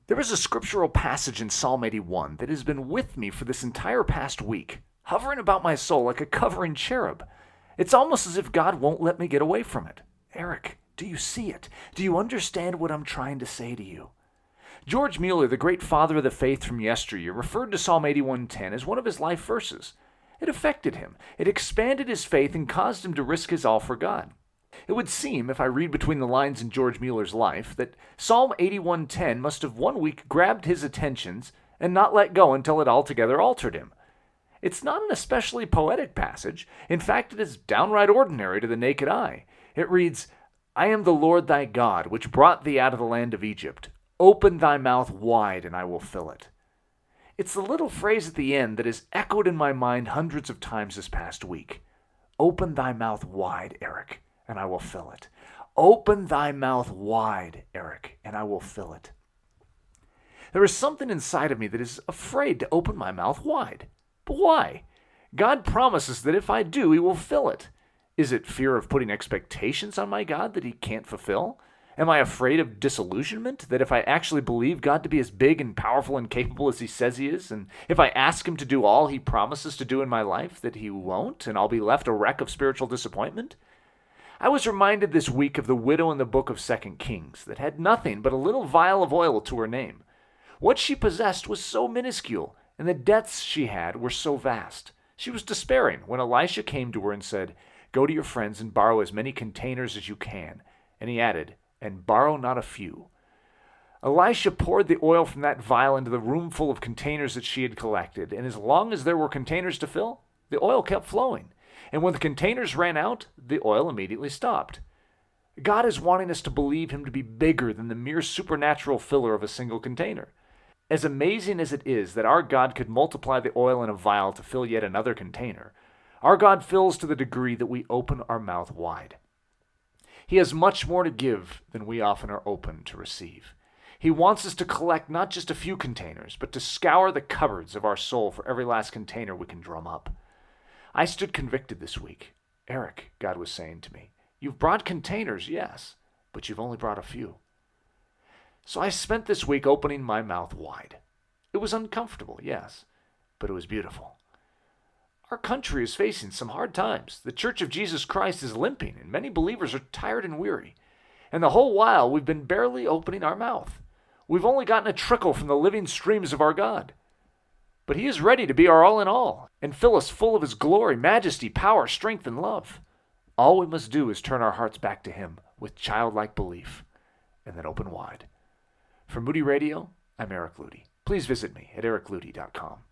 There is a scriptural passage in Psalm 81 that has been with me for this entire past week, hovering about my soul like a covering cherub. It's almost as if God won't let me get away from it. Eric, do you see it? Do you understand what I'm trying to say to you? George Mueller, the great father of the faith from yesteryear, referred to Psalm 81:10 as one of his life verses. It affected him. It expanded his faith and caused him to risk his all for God. It would seem, if I read between the lines in George Mueller's life, that Psalm 81:10 must have one week grabbed his attentions and not let go until it altogether altered him. It's not an especially poetic passage. In fact, it is downright ordinary to the naked eye. It reads, "I am the Lord thy God, which brought thee out of the land of Egypt. Open thy mouth wide, and I will fill it." It's the little phrase at the end that has echoed in my mind hundreds of times this past week. Open thy mouth wide, Eric, and I will fill it. Open thy mouth wide, Eric, and I will fill it. There is something inside of me that is afraid to open my mouth wide. But why? God promises that if I do, he will fill it. Is it fear of putting expectations on my God that he can't fulfill? Am I afraid of disillusionment, that if I actually believe God to be as big and powerful and capable as he says he is, and if I ask him to do all he promises to do in my life, that he won't, and I'll be left a wreck of spiritual disappointment? I was reminded this week of the widow in the book of 2 Kings that had nothing but a little vial of oil to her name. What she possessed was so minuscule, and the debts she had were so vast. She was despairing when Elisha came to her and said, "Go to your friends and borrow as many containers as you can." And he added, "And borrow not a few." Elisha poured the oil from that vial into the room full of containers that she had collected, and as long as there were containers to fill, the oil kept flowing. And when the containers ran out, the oil immediately stopped. God is wanting us to believe him to be bigger than the mere supernatural filler of a single container. As amazing as it is that our God could multiply the oil in a vial to fill yet another container, our God fills to the degree that we open our mouth wide. He has much more to give than we often are open to receive. He wants us to collect not just a few containers, but to scour the cupboards of our soul for every last container we can drum up. I stood convicted this week. "Eric," God was saying to me, "you've brought containers, yes, but you've only brought a few." So I spent this week opening my mouth wide. It was uncomfortable, yes, but it was beautiful. Our country is facing some hard times. The Church of Jesus Christ is limping, and many believers are tired and weary. And the whole while, we've been barely opening our mouth. We've only gotten a trickle from the living streams of our God. But he is ready to be our all in all and fill us full of his glory, majesty, power, strength, and love. All we must do is turn our hearts back to him with childlike belief and then open wide. For Moody Radio, I'm Eric Ludy. Please visit me at ericludy.com.